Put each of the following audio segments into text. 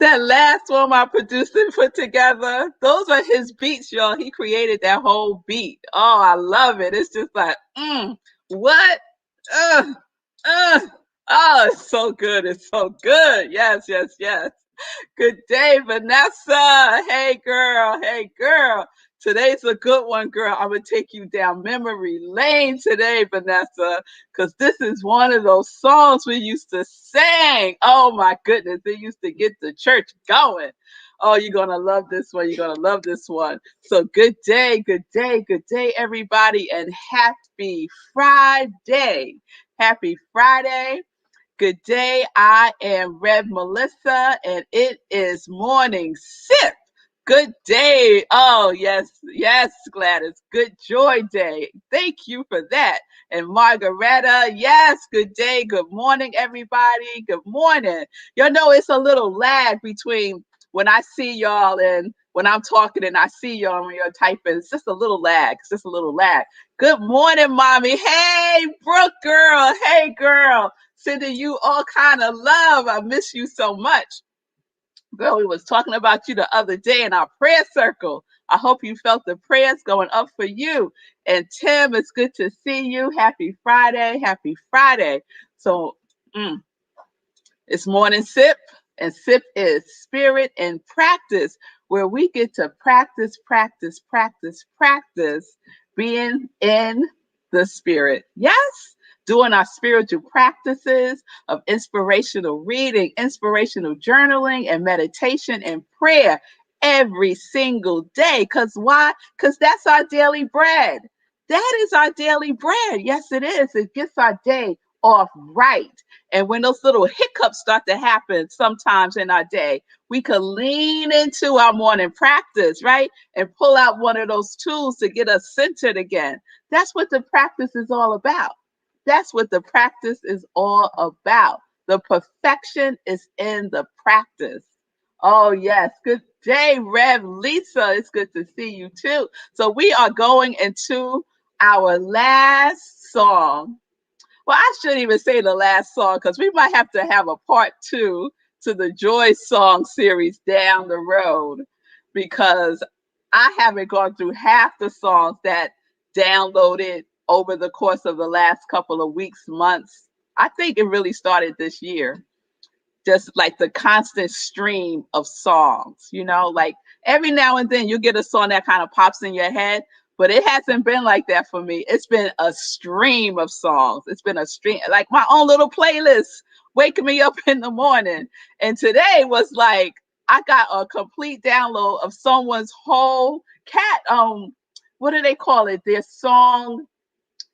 That last one my producer put together, those are his beats, y'all. He created that whole beat. Oh, I love it. It's just like, what? Uh, uh. Oh, it's so good. It's so good. Yes, yes, yes. Good day, Vanessa. Hey, girl. Hey, girl. Today's a good one, girl. I'm going to take you down memory lane today, Vanessa, because this is one of those songs we used to sing. Oh, my goodness. It used to get the church going. Oh, you're going to love this one. You're going to love this one. So, good day, everybody, and happy Friday. Happy Friday. Good day. I am Rev Melissa, and it is morning sip. Good day. Oh, yes, yes, Gladys. Good joy day. Thank you for that. And Margaretta, yes, good day. Good morning, everybody. Good morning. You know, it's a little lag between when I see y'all and when I'm talking and I see y'all when you're typing. It's just a little lag. It's just a little lag. Good morning, mommy. Hey, Brooke girl. Hey, girl. Sending you all kind of love. I miss you so much. Girl, we was talking about you the other day in our prayer circle. I hope you felt the prayers going up for you. And Tim, it's good to see you. Happy Friday. Happy Friday. So it's morning sip, and sip is spirit and practice, where we get to practice being in the spirit. Yes, doing our spiritual practices of inspirational reading, inspirational journaling, and meditation and prayer every single day. Because why? Because that's our daily bread. That is our daily bread. Yes, it is. It gets our day off right. And when those little hiccups start to happen sometimes in our day, we could lean into our morning practice, right? And pull out one of those tools to get us centered again. That's what the practice is all about. That's what the practice is all about. The perfection is in the practice. Oh, yes. Good day, Rev Lisa. It's good to see you too. So we are going into our last song. Well, I shouldn't even say the last song because we might have to have a part two to the Joy Song series down the road because I haven't gone through half the songs that downloaded over the course of the last couple of weeks, months. I think it really started this year. Just like the constant stream of songs, like every now and then you get a song that kind of pops in your head, but it hasn't been like that for me. It's been a stream of songs. It's been a stream, like my own little playlist, waking me up in the morning. And today was like, I got a complete download of someone's whole what do they call it? Their song,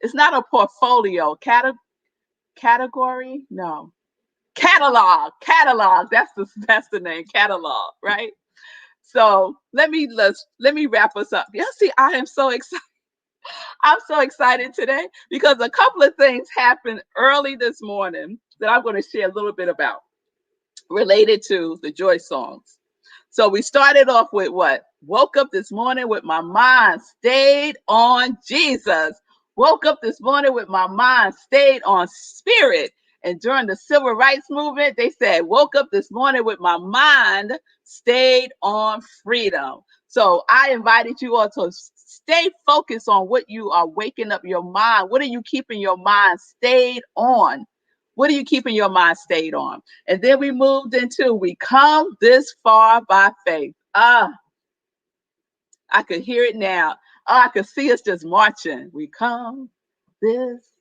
it's not a portfolio, category? No. Catalog. That's the name, catalog, right? So let me wrap us up. Yeah, see, I am so excited. I'm so excited today because a couple of things happened early this morning that I'm going to share a little bit about related to the joy songs. So we started off with what? Woke up this morning with my mind stayed on Jesus. Woke up this morning with my mind stayed on spirit. And during the civil rights movement, they said, woke up this morning with my mind stayed on freedom. So I invited you all to stay focused on what you are waking up your mind. What are you keeping your mind stayed on? What are you keeping your mind stayed on? And then we moved into we come this far by faith. I could hear it now. I could see us just marching. We come this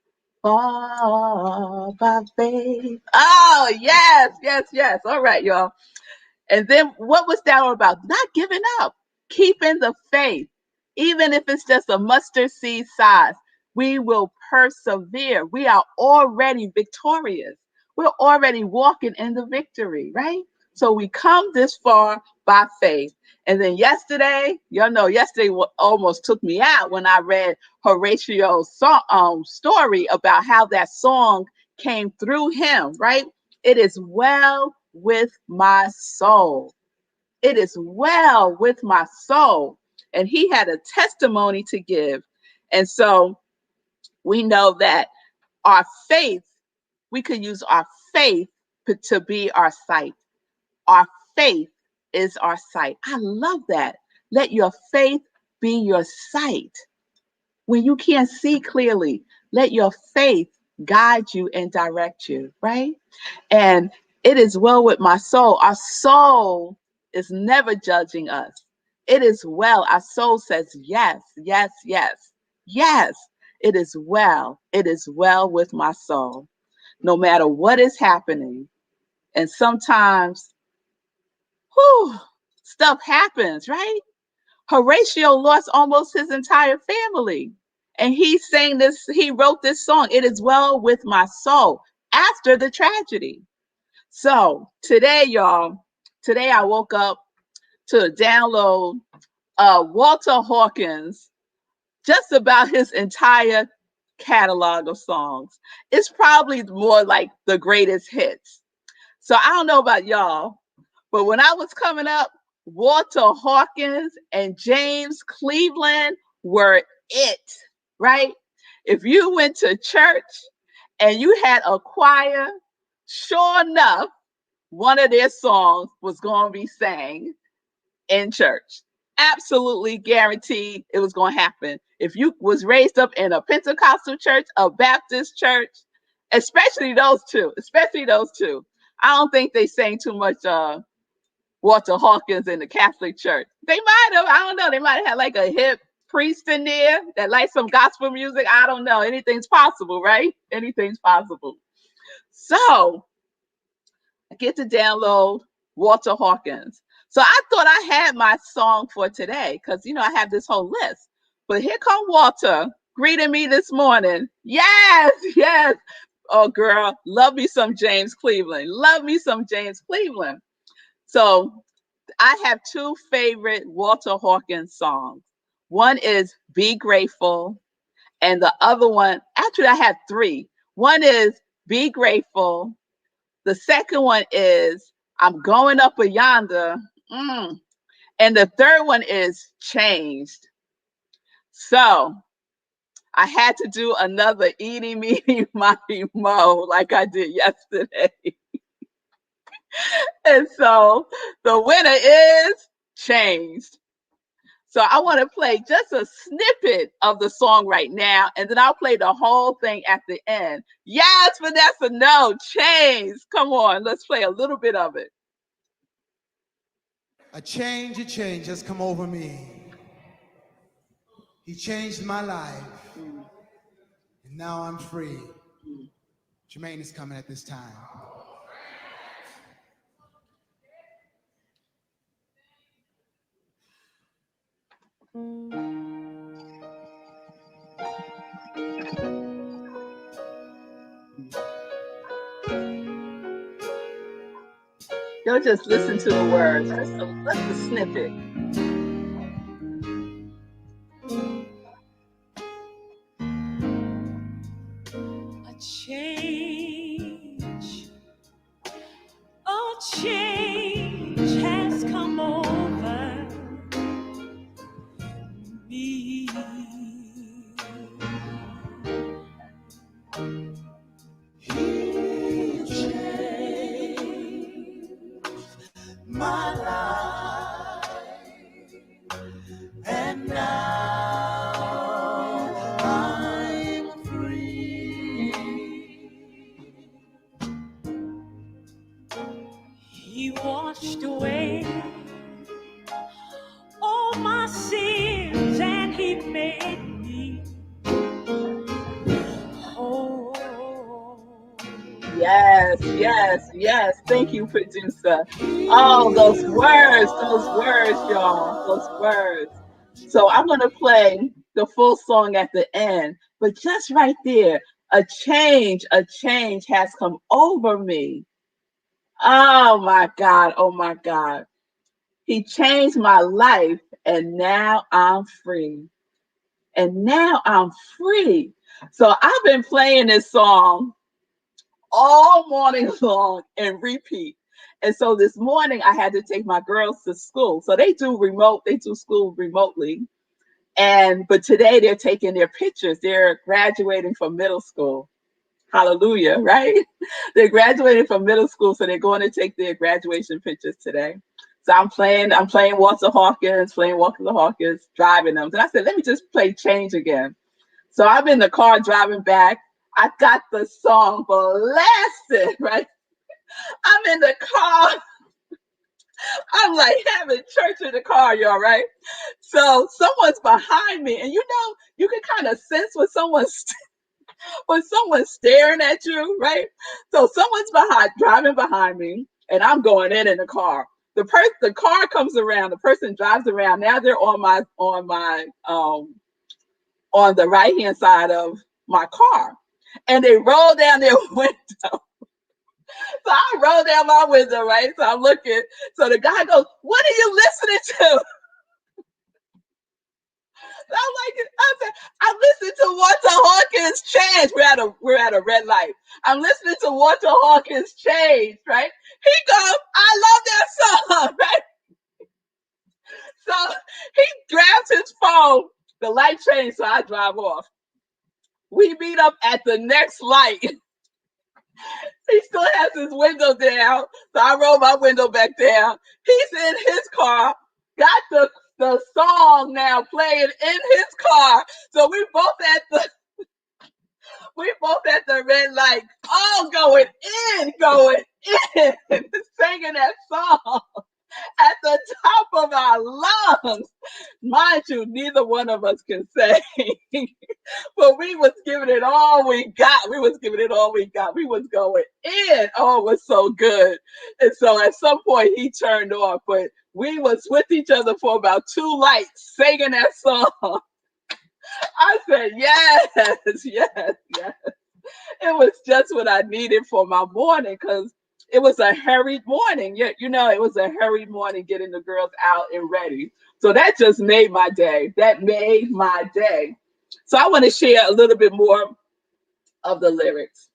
far by faith. Oh, yes, yes, yes. All right, y'all. And then what was that all about? Not giving up, keeping the faith, even if it's just a mustard seed size. We will persevere. We are already victorious. We're already walking in the victory, right? So we come this far by faith. And then yesterday, yesterday almost took me out when I read Horatio's story about how that song came through him, right? It is well with my soul. It is well with my soul. And he had a testimony to give. And so we know that our faith, we could use our faith to be our sight. Our faith is our sight. I love that. Let your faith be your sight. When you can't see clearly, let your faith guide you and direct you, right? And it is well with my soul. Our soul is never judging us. It is well. Our soul says, yes, yes, yes, yes. It is well. It is well with my soul. No matter what is happening. And sometimes, whew, stuff happens, right? Horatio lost almost his entire family. And he sang this, he wrote this song, It Is Well With My Soul, after the tragedy. So today, y'all, today I woke up to download Walter Hawkins, just about his entire catalog of songs. It's probably more like the greatest hits. So I don't know about y'all, but when I was coming up, Walter Hawkins and James Cleveland were it, right? If you went to church and you had a choir, sure enough, one of their songs was going to be sang in church. Absolutely guaranteed it was going to happen. If you was raised up in a Pentecostal church, a Baptist church, especially those two. I don't think they sang too much Walter Hawkins in the Catholic Church. They might have, I don't know, they might have had like a hip priest in there that likes some gospel music. I don't know. Anything's possible, right? Anything's possible. So I get to download Walter Hawkins. So I thought I had my song for today because, you know, I have this whole list. But here come Walter greeting me this morning. Yes, yes. Oh, girl, love me some James Cleveland. Love me some James Cleveland. So I have two favorite Walter Hawkins songs. One is Be Grateful, and the other one, actually, I have three. One is Be Grateful. The second one is I'm Going Up a Yonder. And the third one is Changed. So I had to do another eeny, meeny, miny, mo like I did yesterday. And so the winner is Changed. So I want to play just a snippet of the song right now, and then I'll play the whole thing at the end. Yes, Vanessa, no, Changed. Come on, let's play a little bit of it. A change has come over me. He changed my life, and now I'm free. Jermaine is coming at this time. Don't just listen to the words, just a snippet. A change has come over me. He changed my life, and now I'm free. He washed away all my sins, and he made me whole. Yes, yes, yes. Thank you, producer. Oh, those words, y'all, those words. So I'm going to play the full song at the end, but just right there, a change has come over me. Oh my God, oh my God. He changed my life, and now I'm free. And now I'm free. So I've been playing this song all morning long and repeat. And so this morning I had to take my girls to school. So they do school remotely. But today they're taking their pictures. They're graduating from middle school. Hallelujah, right? They graduated from middle school, so they're going to take their graduation pictures today. So I'm playing Walter Hawkins, driving them. And I said, let me just play Change again. So I'm in the car driving back. I got the song blasted, right? I'm in the car. I'm like having church in the car, y'all, right? So someone's behind me, and you can kind of sense when someone's staring at you, right? So someone's driving behind me, and I'm going in the car. The car comes around, the person drives around. Now they're on the right hand side of my car, and they roll down their window. So I roll down my window, right? So I'm looking. So the guy goes, "What are you listening to?" I said, I'm listening to Walter Hawkins Change. We're at a red light. I'm listening to Walter Hawkins Change, right? He goes, I love that song, right? So he grabs his phone, the light changed, so I drive off. We meet up at the next light. He still has his window down, so I roll my window back down. He's in his car, got the song now playing in his car. So we both at the red light, all going in, singing that song at the top of our lungs. Mind you, neither one of us can sing. But we was giving it all we got. We was giving it all we got. We was going in. Oh, it was so good. And so at some point he turned off, but we was with each other for about 2 lights singing that song. I said, yes, yes, yes. It was just what I needed for my morning because it was a hurried morning. It was a hurried morning getting the girls out and ready. So that just made my day. That made my day. So I want to share a little bit more of the lyrics.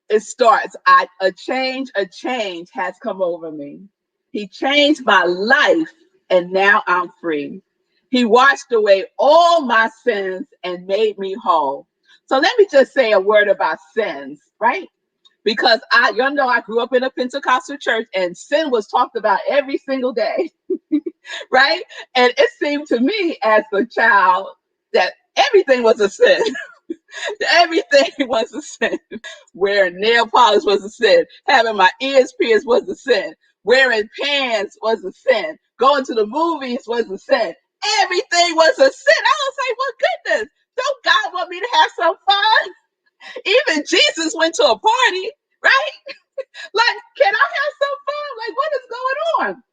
It starts, a change has come over me. He changed my life and now I'm free. He washed away all my sins and made me whole. So let me just say a word about sins, right? Because I grew up in a Pentecostal church and sin was talked about every single day, right? And it seemed to me as a child that everything was a sin. Everything was a sin. Wearing nail polish was a sin. Having my ears pierced was a sin. Wearing pants was a sin. Going to the movies was a sin. Everything was a sin. I was like, well, goodness, don't God want me to have some fun? Even Jesus went to a party, right? Like, can I have some fun? Like, what is going on?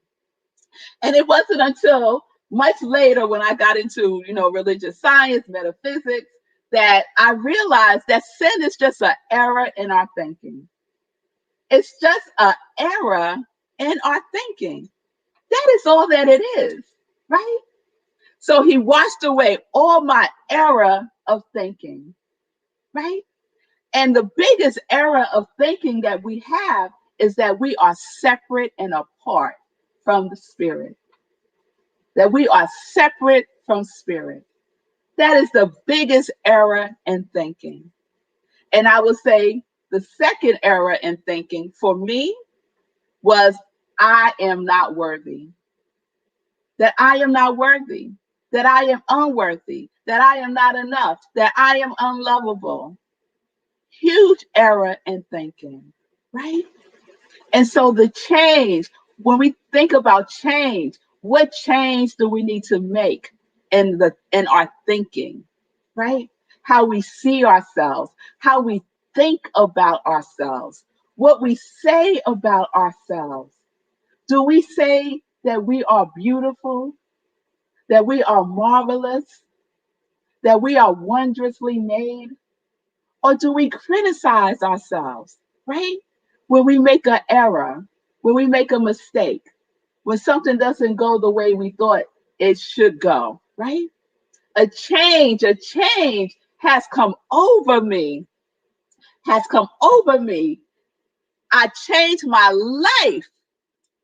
And it wasn't until much later when I got into, religious science, metaphysics, that I realized that sin is just an error in our thinking. It's just an error in our thinking. That is all that it is, right? So he washed away all my error of thinking, right? And the biggest error of thinking that we have is that we are separate and apart from the spirit, that we are separate from spirit. That is the biggest error in thinking. And I would say the second error in thinking for me was I am not worthy, that I am not worthy, that I am unworthy, that I am not enough, that I am unlovable. Huge error in thinking, right? And so the change, when we think about change, what change do we need to make in our thinking, right? How we see ourselves, how we think about ourselves, what we say about ourselves. Do we say that we are beautiful, that we are marvelous, that we are wondrously made? Or do we criticize ourselves, right? When we make an error, when we make a mistake, when something doesn't go the way we thought it should go, right? A change has come over me, has come over me. I changed my life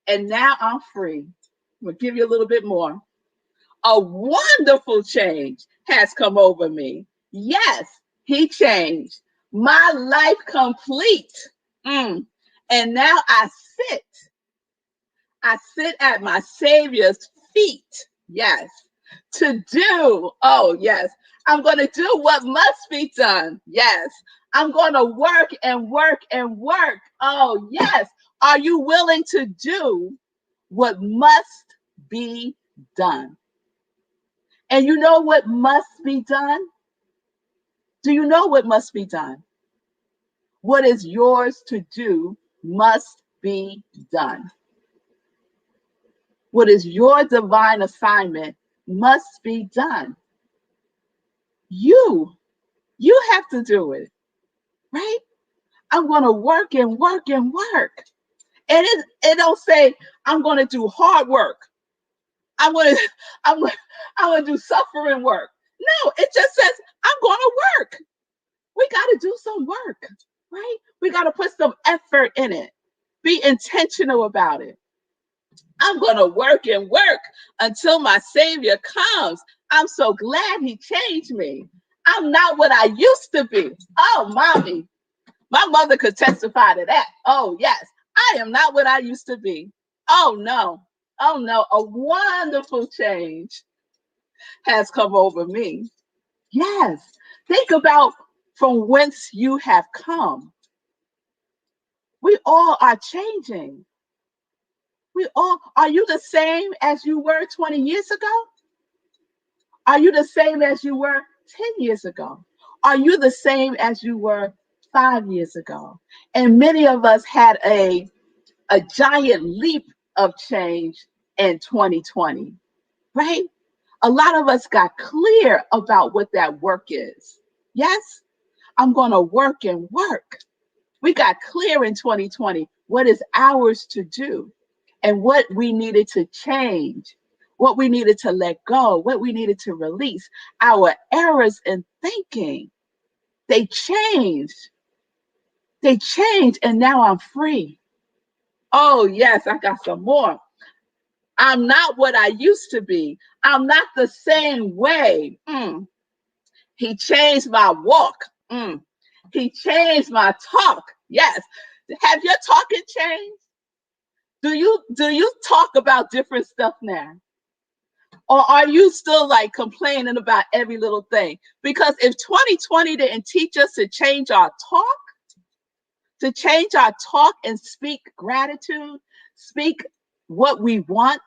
and now I'm free. I'm gonna give you a little bit more. A wonderful change has come over me. Yes, he changed my life complete. And now sit. I sit at my Savior's feet. Yes. To do. Oh, yes. I'm going to do what must be done. Yes. I'm going to work and work and work. Oh, yes. Are you willing to do what must be done? And you know what must be done? Do you know what must be done? What is yours to do must be done. What is your divine assignment must be done. You have to do it, right? I'm going to work and work and work. And it don't say I'm going to do hard work. I'm going to I'm going to do suffering work. No, it just says I'm going to work. We got to do some work, right? We got to put some effort in it. Be intentional about it. I'm going to work and work until my Savior comes. I'm so glad he changed me. I'm not what I used to be. Oh, mommy, my mother could testify to that. Oh, yes, I am not what I used to be. Oh, no. Oh, no. A wonderful change has come over me. Yes. Think about from whence you have come. We all are changing. Are you the same as you were 20 years ago? Are you the same as you were 10 years ago? Are you the same as you were 5 years ago? And many of us had a giant leap of change in 2020, right? A lot of us got clear about what that work is. Yes, I'm going to work and work. We got clear in 2020 what is ours to do and what we needed to change, what we needed to let go, what we needed to release. Our errors in thinking, they changed. They changed, and now I'm free. Oh, yes, I got some more. I'm not what I used to be. I'm not the same way. He changed my walk. He changed my talk. Yes. Have your talking changed? Do you talk about different stuff now? Or are you still like complaining about every little thing? Because if 2020 didn't teach us to change our talk and speak gratitude, speak what we want,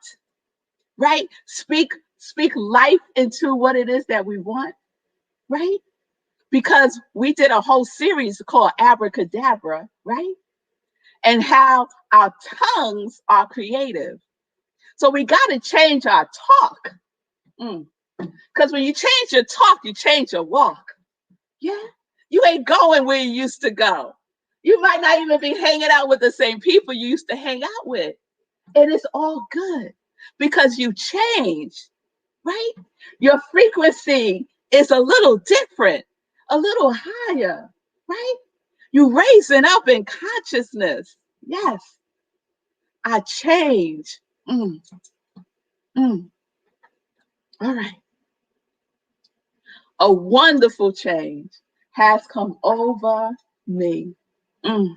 right? Speak life into what it is that we want, right? Because we did a whole series called Abracadabra, right? And how our tongues are creative. So we got to change our talk. Because when you change your talk, you change your walk. Yeah. You ain't going where you used to go. You might not even be hanging out with the same people you used to hang out with. And it's all good because you changed, right? Your frequency is a little different, a little higher, right? You raising up in consciousness. Yes, I change. Mm, mm. All right. A wonderful change has come over me. Mm.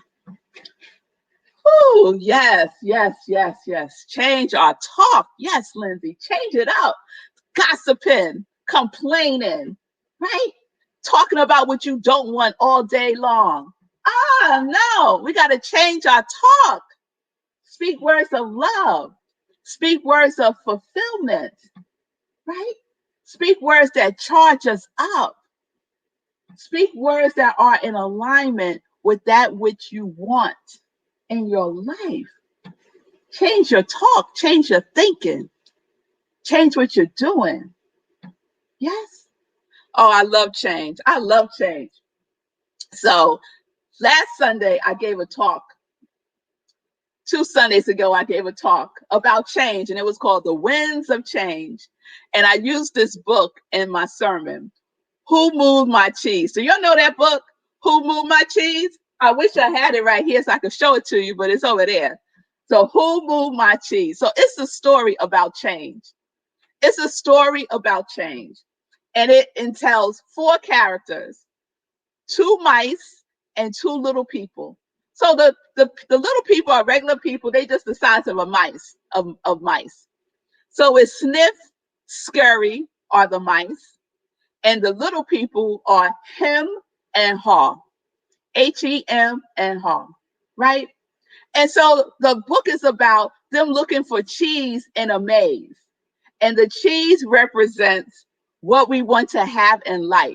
Oh, yes, yes, yes, yes. Change our talk. Yes, Lindsay, change it up. Gossiping, complaining, right? Talking about what you don't want all day long. No, we got to change our talk. Speak words of love. Speak words of fulfillment, right? Speak words that charge us up. Speak words that are in alignment with that which you want in your life. Change your talk, change your thinking, change what you're doing. Yes. Oh, I love change. I love change. So last Sunday, I gave a talk. 2 Sundays ago, I gave a talk about change, and it was called The Winds of Change. And I used this book in my sermon, Who Moved My Cheese? So y'all know that book, Who Moved My Cheese? I wish I had it right here so I could show it to you, but it's over there. So Who Moved My Cheese? So it's a story about change. It's a story about change. And it entails 4 characters. two mice, and two little people. So the little people are regular people. They just the size of a mice, of mice. So it's Sniff, Scurry are the mice, and the little people are Hem and Haw. Hem and Haw, right? And so the book is about them looking for cheese in a maze. And the cheese represents what we want to have in life,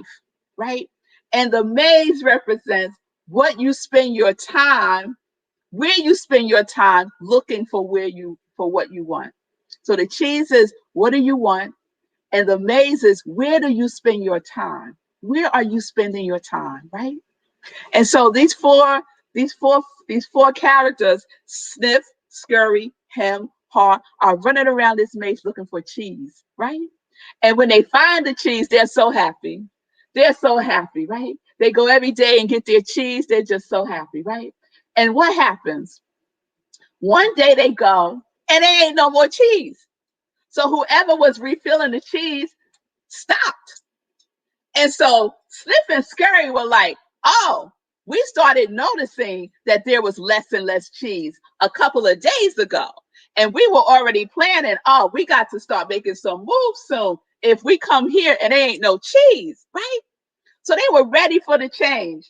right? And the maze represents what you spend your time, where you spend your time looking for for what you want. So the cheese is what do you want? And the maze is where do you spend your time? Where are you spending your time, right? And so these four characters, Sniff, Scurry, Hem, Haw, are running around this maze looking for cheese, right? And when they find the cheese, they're so happy. They're so happy, right? They go every day and get their cheese. They're just so happy, right? And what happens? One day they go and there ain't no more cheese. So whoever was refilling the cheese stopped. And so Sniff and Scurry were like, oh, we started noticing that there was less and less cheese a couple of days ago. And we were already planning, oh, we got to start making some moves soon. If we come here and there ain't no cheese, right? So they were ready for the change.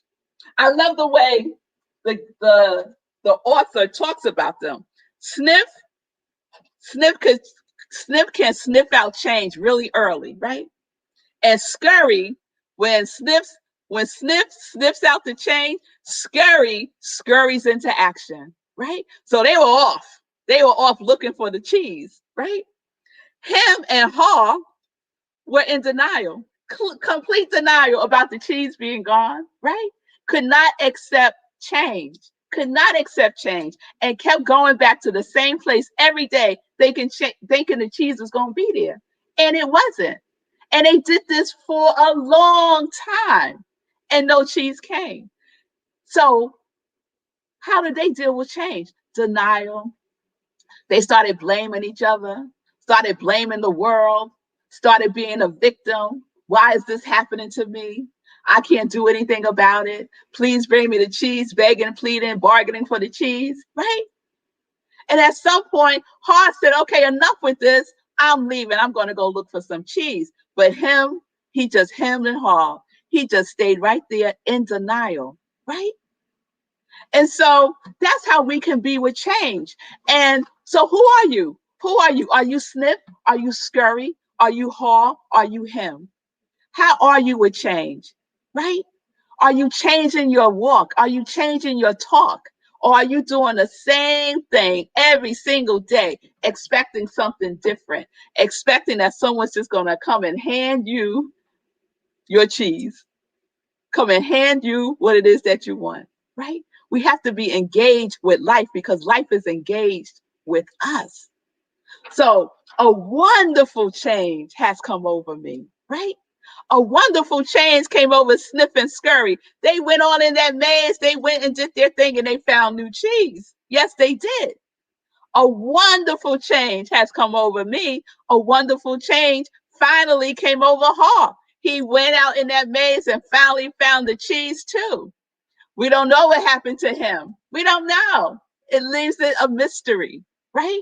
I love the way the author talks about them. Sniff, Sniff could Sniff can sniff out change really early, right? And Scurry, when Sniffs when Sniff sniffs out the change, Scurry scurries into action, right? So they were off. They were off looking for the cheese, right? Him and Haw were in denial, complete denial about the cheese being gone, right? Could not accept change, could not accept change, and kept going back to the same place every day, thinking the cheese was going to be there. And it wasn't. And they did this for a long time, and no cheese came. So, how did they deal with change? Denial. They started blaming each other, started blaming the world, started being a victim. Why is this happening to me? I can't do anything about it. Please bring me the cheese, begging, pleading, bargaining for the cheese, right? And at some point, Hart said, okay, enough with this. I'm leaving. I'm going to go look for some cheese. But he just hemmed and hawed. He just stayed right there in denial, right? And so that's how we can be with change. And so who are you? Who are you? Are you Snip? Are you Scurry? Are you Haw? Are you him? How are you with change? Right? Are you changing your walk? Are you changing your talk? Or are you doing the same thing every single day, expecting something different, expecting that someone's just going to come and hand you your cheese, come and hand you what it is that you want, right? We have to be engaged with life because life is engaged with us. So a wonderful change has come over me, right? A wonderful change came over Sniff and Scurry. They went on in that maze, they went and did their thing and they found new cheese. Yes, they did. A wonderful change has come over me. A wonderful change finally came over Haw. He went out in that maze and finally found the cheese too. We don't know what happened to him. We don't know. It leaves it a mystery, right?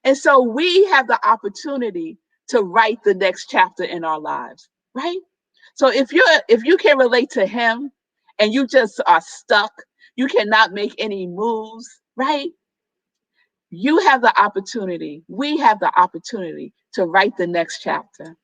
And so we have the opportunity to write the next chapter in our lives, right? So if you can relate to him and you just are stuck, you cannot make any moves, right? You have the opportunity, we have the opportunity to write the next chapter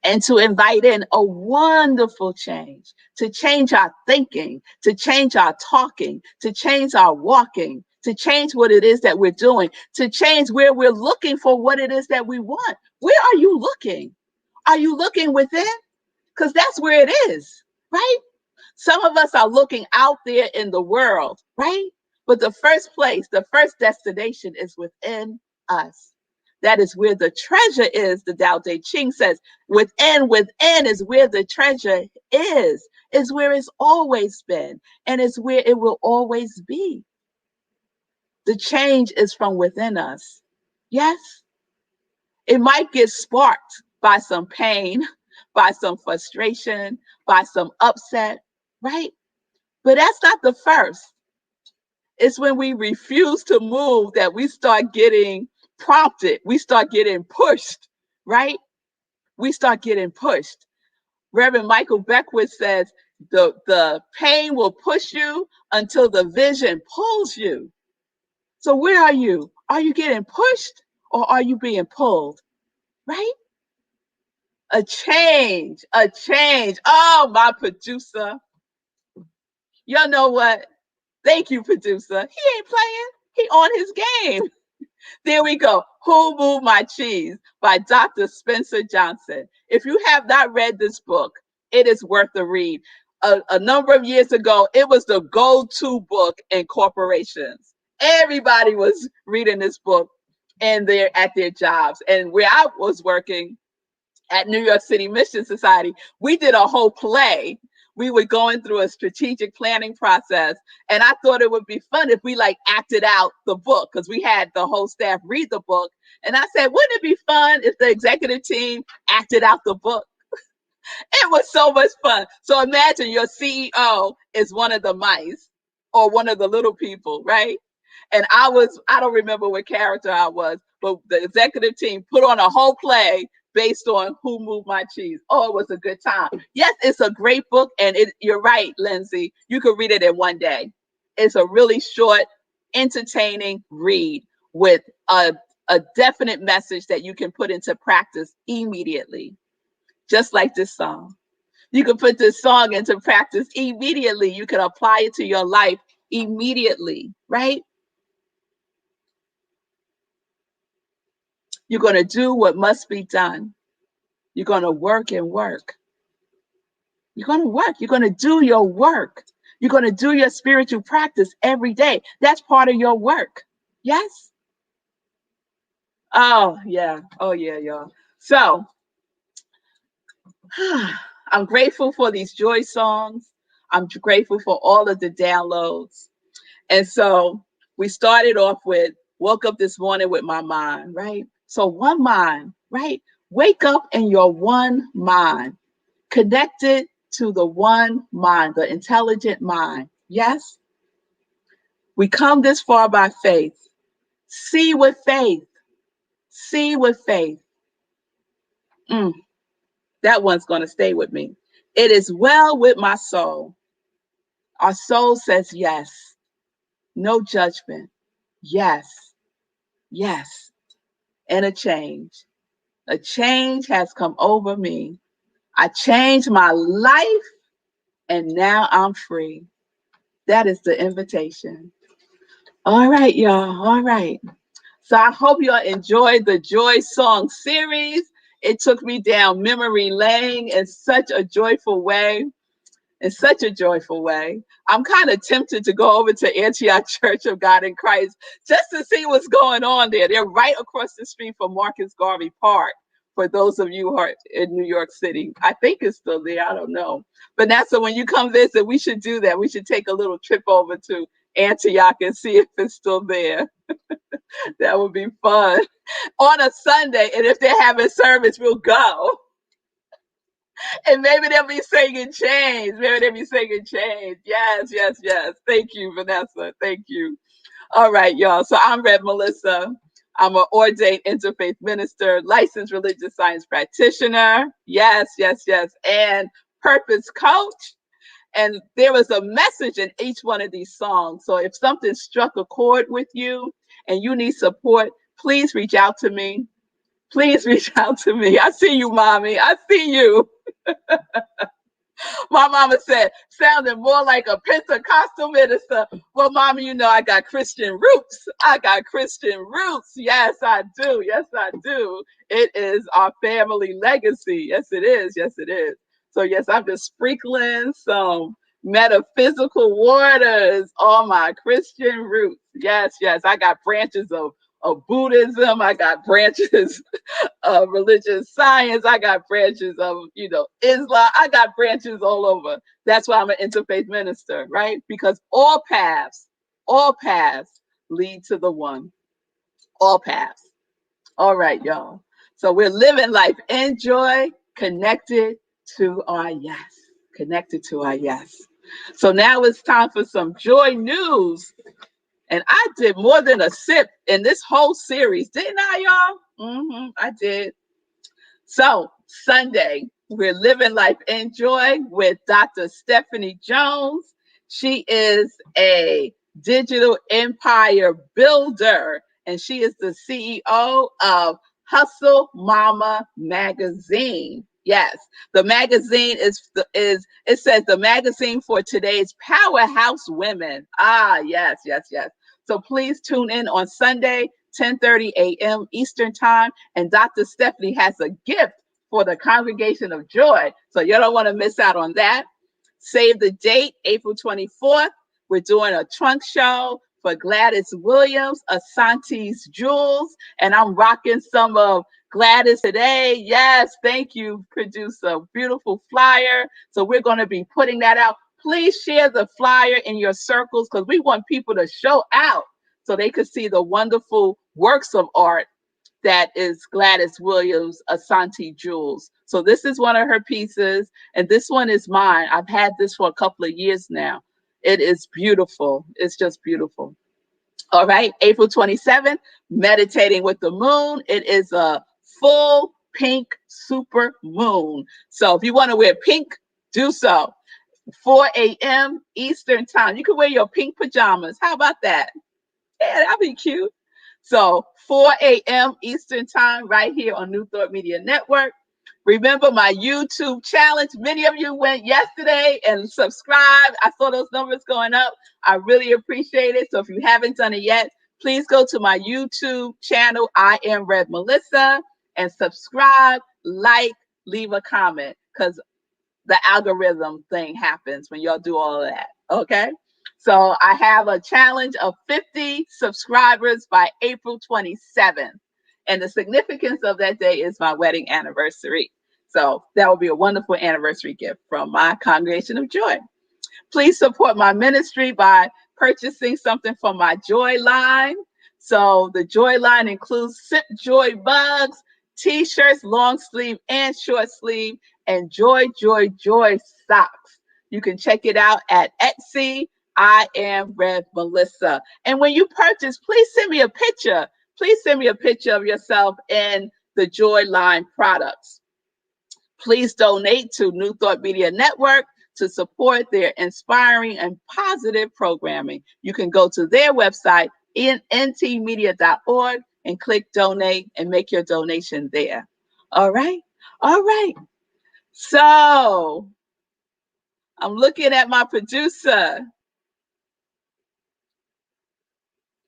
and to invite in a wonderful change, to change our thinking, to change our talking, to change our walking, to change what it is that we're doing, to change where we're looking for what it is that we want. Where are you looking? Are you looking within? Because that's where it is, right? Some of us are looking out there in the world, right? But the first place, the first destination is within us. That is where the treasure is, the Tao Te Ching says. Within is where the treasure is where it's always been, and it's where it will always be. The change is from within us. Yes, it might get sparked by some pain, by some frustration, by some upset, right? But that's not the first. It's when we refuse to move that we start getting prompted. We start getting pushed, right? We start getting pushed. Reverend Michael Beckwith says the pain will push you until the vision pulls you. So where are you? Are you getting pushed or are you being pulled? Right? A change, a change. Oh, my producer. Y'all know what? Thank you, producer. He ain't playing. He on his game. There we go. Who Moved My Cheese by Dr. Spencer Johnson. If you have not read this book, it is worth a read. A number of years ago, it was the go-to book in corporations. Everybody was reading this book and they're at their jobs. And where I was working at New York City Mission Society, we did a whole play. We were going through a strategic planning process. And I thought it would be fun if we like acted out the book because we had the whole staff read the book. And I said, wouldn't it be fun if the executive team acted out the book? It was so much fun. So imagine your CEO is one of the mice or one of the little people, right? And I don't remember what character I was, but the executive team put on a whole play based on Who Moved My Cheese. Oh, it was a good time. Yes, it's a great book. And you're right, Lindsay. You could read it in one day. It's a really short, entertaining read with a definite message that you can put into practice immediately. Just like this song. You can put this song into practice immediately. You can apply it to your life immediately, right? You're going to do what must be done. You're going to work and work. You're going to work. You're going to do your work. You're going to do your spiritual practice every day. That's part of your work. Yes? Oh, yeah. Oh, yeah, y'all. So I'm grateful for these joy songs. I'm grateful for all of the downloads. And so we started off with woke up this morning with my mind, right? So one mind, right? Wake up in your one mind, connected to the one mind, the intelligent mind. Yes? We come this far by faith. See with faith. See with faith. That one's going to stay with me. It is well with my soul. Our soul says yes. No judgment. Yes. Yes. And a change. A change has come over me. I changed my life and now I'm free. That is the invitation. All right, y'all. All right. So I hope y'all enjoyed the Joy Song series. It took me down memory lane in such a joyful way. In such a joyful way. I'm kind of tempted to go over to Antioch Church of God in Christ just to see what's going on there. They're right across the street from Marcus Garvey Park. For those of you who are in New York City, I think it's still there. I don't know. But that's so when you come visit, we should do that. We should take a little trip over to Antioch and see if it's still there. That would be fun on a Sunday. And if they're having service, we'll go. And maybe they'll be singing change. Maybe they'll be singing change. Yes, yes, yes. Thank you, Vanessa. Thank you. All right, y'all. So I'm Rev Melissa. I'm an ordained interfaith minister, licensed religious science practitioner. Yes, yes, yes. And purpose coach. And there was a message in each one of these songs. So if something struck a chord with you and you need support, please reach out to me. Please reach out to me. I see you, mommy. I see you. My mama said, sounding more like a Pentecostal minister. Well, mama, you know I got Christian roots. I got Christian roots. Yes, I do. Yes, I do. It is our family legacy. Yes, it is. Yes, it is. So, yes, I'm just sprinkling some metaphysical waters on my Christian roots. Yes, yes. I got branches of Buddhism. I got branches of religious science. I got branches of, Islam. I got branches all over. That's why I'm an interfaith minister, right? Because all paths lead to the one. All paths. All right, y'all. So we're living life in joy, Connected to our yes. Connected to our yes. So now it's time for some joy news. And I did more than a sip in this whole series, didn't I, y'all? I did. So, Sunday, we're living life in joy with Dr. Stephanie Jones. She is a digital empire builder, and she is the CEO of Hustle Mama Magazine. Yes, the magazine is it says the magazine for today's powerhouse women. Ah, yes, yes, yes. So please tune in on Sunday, 10:30 a.m. Eastern Time, and Dr. Stephanie has a gift for the Congregation of Joy. So you don't want to miss out on that. Save the date, April 24th. We're doing a trunk show for Gladys Williams, Asante's Jewels, and I'm rocking some of Gladys today. Yes, thank you, producer. Beautiful flyer. So we're going to be putting that out. Please share the flyer in your circles because we want people to show out so they could see the wonderful works of art that is Gladys Williams' Asante Jewels. So this is one of her pieces, and this one is mine. I've had this for a couple of years now. It is beautiful. It's just beautiful. All right, April 27th, Meditating with the Moon. It is a full pink super moon. So if you want to wear pink, do so. 4 a.m. Eastern Time. You can wear your pink pajamas. How about that? Yeah, that'd be cute. So 4 a.m. Eastern Time, right here on New Thought Media Network. Remember my YouTube challenge. Many of you went yesterday and subscribed. I saw those numbers going up. I really appreciate it. So if you haven't done it yet, please go to my YouTube channel, I Am Rev Melissa, and subscribe, like, leave a comment, because the algorithm thing happens when y'all do all of that. Okay. So I have a challenge of 50 subscribers by April 27th. And the significance of that day is my wedding anniversary. So that will be a wonderful anniversary gift from my Congregation of Joy. Please support my ministry by purchasing something from my Joy line. So the Joy line includes Sip Joy mugs, t-shirts, long sleeve and short sleeve, and Joy, Joy, Joy socks. You can check it out at Etsy. I am Rev Melissa. And when you purchase, please send me a picture. Please send me a picture of yourself in the Joy line products. Please donate to New Thought Media Network to support their inspiring and positive programming. You can go to their website, ntmedia.org, and click donate and make your donation there. All right. All right. So I'm looking at my producer.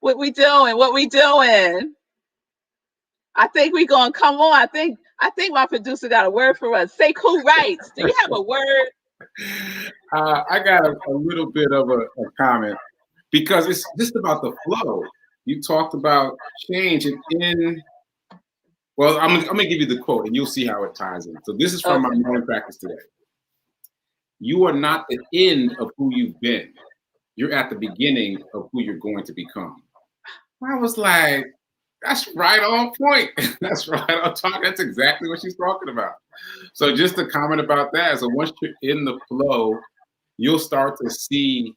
What we doing? What we doing? I think we gonna come on. I think my producer got a word for us. Say who writes. Do you have a word? I got a little bit of a comment because it's just about the flow. You talked about change and well, I'm gonna give you the quote and you'll see how it ties in. So this is from my morning practice today. You are not the end of who you've been. You're at the beginning of who you're going to become. I was like, that's right on point. That's right on talk. That's exactly what she's talking about. So just to comment about that. So once you're in the flow, you'll start to see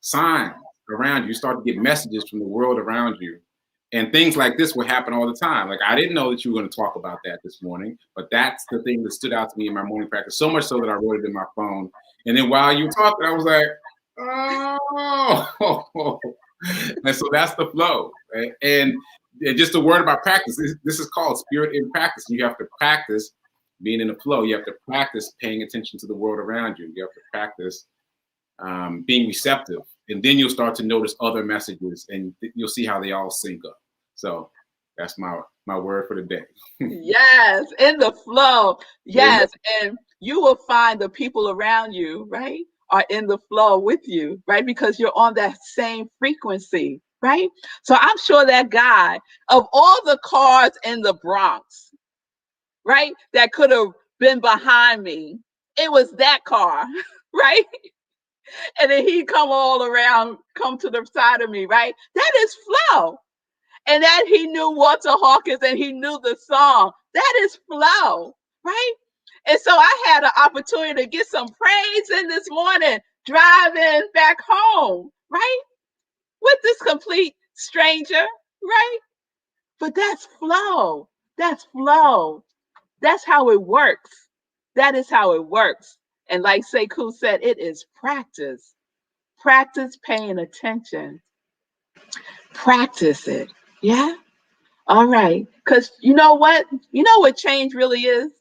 signs around you. You start to get messages from the world around you. And things like this will happen all the time. Like I didn't know that you were going to talk about that this morning, but that's the thing that stood out to me in my morning practice, so much so that I wrote it in my phone. And then while you were talking, I was like, oh. And so that's the flow. Right? And just a word about practice. This is called spirit in practice. You have to practice being in the flow. You have to practice paying attention to the world around you. You have to practice being receptive. And then you'll start to notice other messages and you'll see how they all sync up. So that's my word for the day. Yes, in the flow. Yes, and you will find the people around you, right, are in the flow with you, right? Because you're on that same frequency, right? So I'm sure that guy, of all the cars in the Bronx, right, that could have been behind me, it was that car, right? And then he come all around, come to the side of me, right? That is flow. And that he knew Walter Hawkins and he knew the song. That is flow, right? And so I had an opportunity to get some praise in this morning, driving back home, right? With this complete stranger, right? But that's flow. That's flow. That's how it works. That is how it works. And like Sekou said, it is practice. Practice paying attention. Practice it. Yeah? All right. Because you know what? You know what change really is?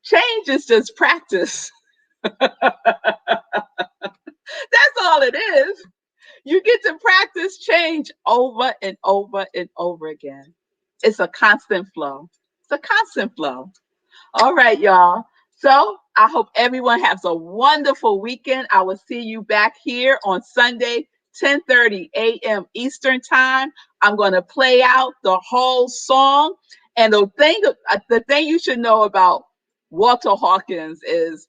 Change is just practice. That's all it is. You get to practice change over and over and over again. It's a constant flow. It's a constant flow. All right, y'all. So I hope everyone has a wonderful weekend. I will see you back here on Sunday, 10:30 a.m. Eastern Time. I'm going to play out the whole song. And the thing you should know about Walter Hawkins is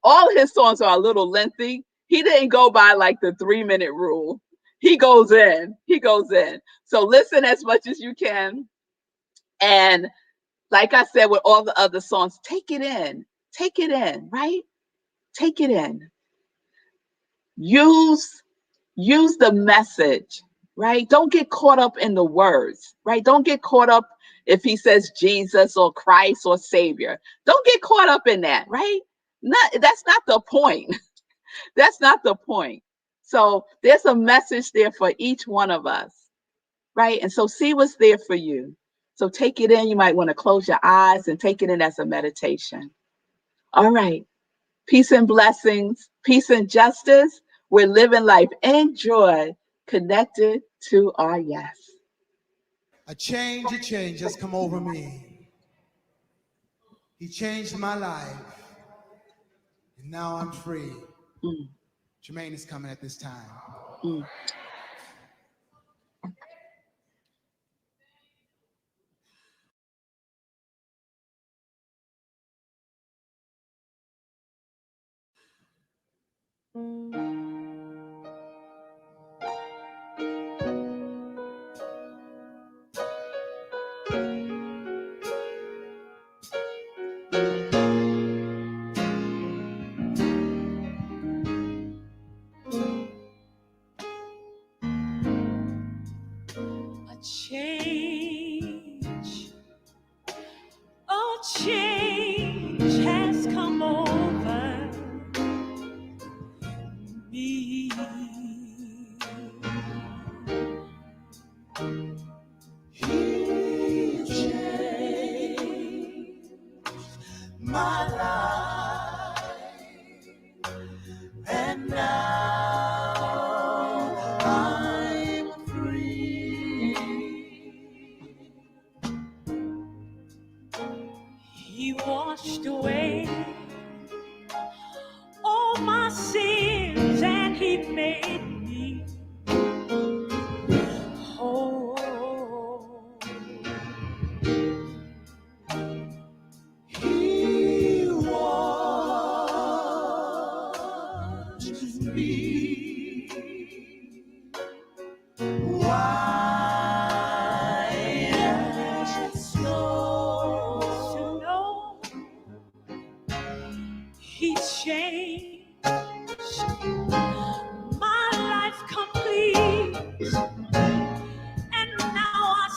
all his songs are a little lengthy. He didn't go by like the 3-minute rule. He goes in. He goes in. So listen as much as you can. And like I said with all the other songs, take it in. Take it in, right? Take it in. Use the message, right? Don't get caught up in the words, right? Don't get caught up if he says Jesus or Christ or Savior. Don't get caught up in that, right? That's not the point. That's not the point. So there's a message there for each one of us, right? And so see what's there for you. So take it in. You might want to close your eyes and take it in as a meditation. All right. Peace and blessings, peace and justice. We're living life in joy, connected to our yes. A change has come over me. He changed my life. And now I'm free. Jermaine is coming at this time. Change has come over me. He changed my life. And now I'm free. He washed away all my sins and he made me whole. He washed me white as snow. He changed my life complete, and now I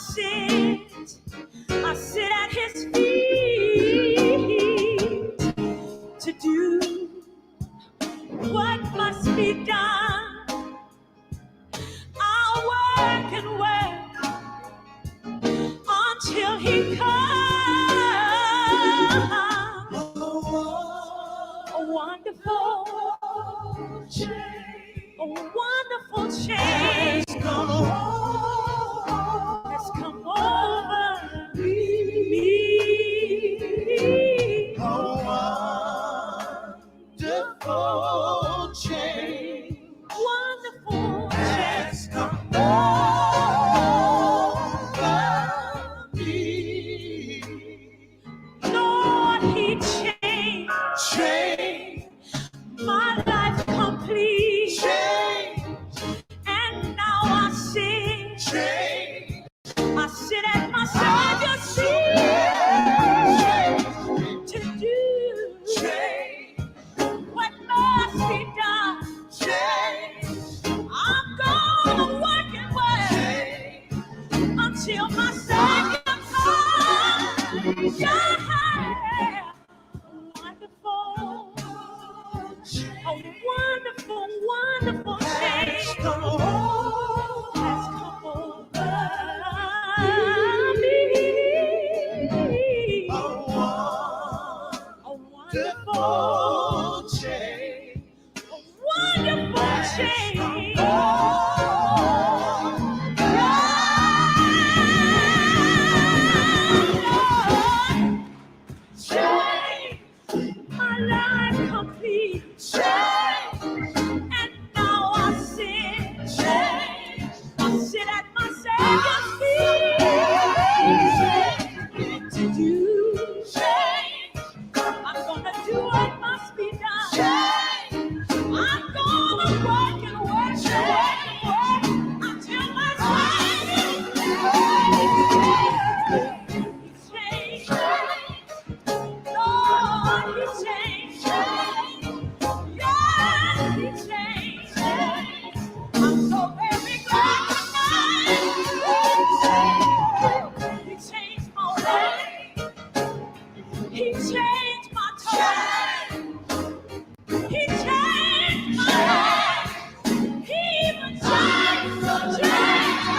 sit at his feet to do what must be done. I'll work and work until he comes. A wonderful change, a wonderful change has come over me. A wonderful change Wonderful has come over me. until my Savior comes. Yeah, wonderful, a wonderful, wonderful change has come over me. A wonderful change, a wonderful change. My life complete change, and now I sit change. I sit at my Savior's feet to do change. I'm gonna do what must be done. Change. I'm gonna work and work and work until my Savior change. Lord, He changed. Yes, He changed. I'm so very glad tonight. He changed my life. He changed my time. He changed my life. He even changed my time.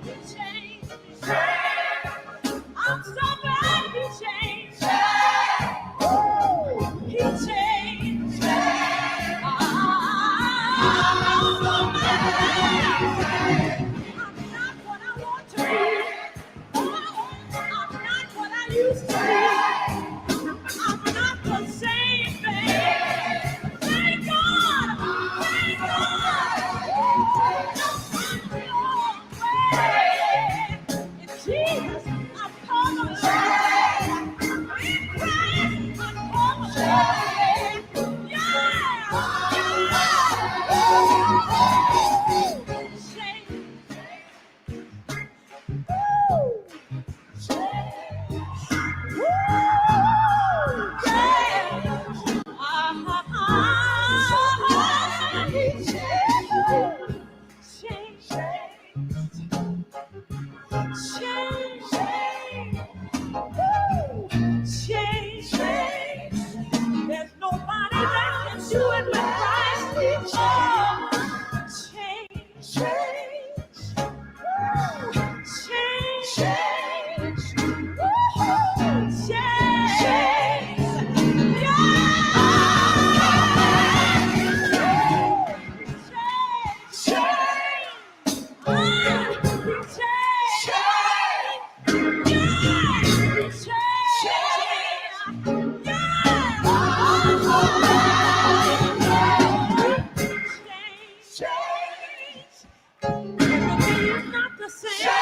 He changed me. I'm so glad He changed. He changed. I'm not what I want to be. I'm not what I used to be. I'm not the same thing. Thank God. Thank God. In Jesus, I've come alive. In Christ, I've come alive. Yeah. Change. There's nobody that can do it with Christ. Change. Change. It's not the same.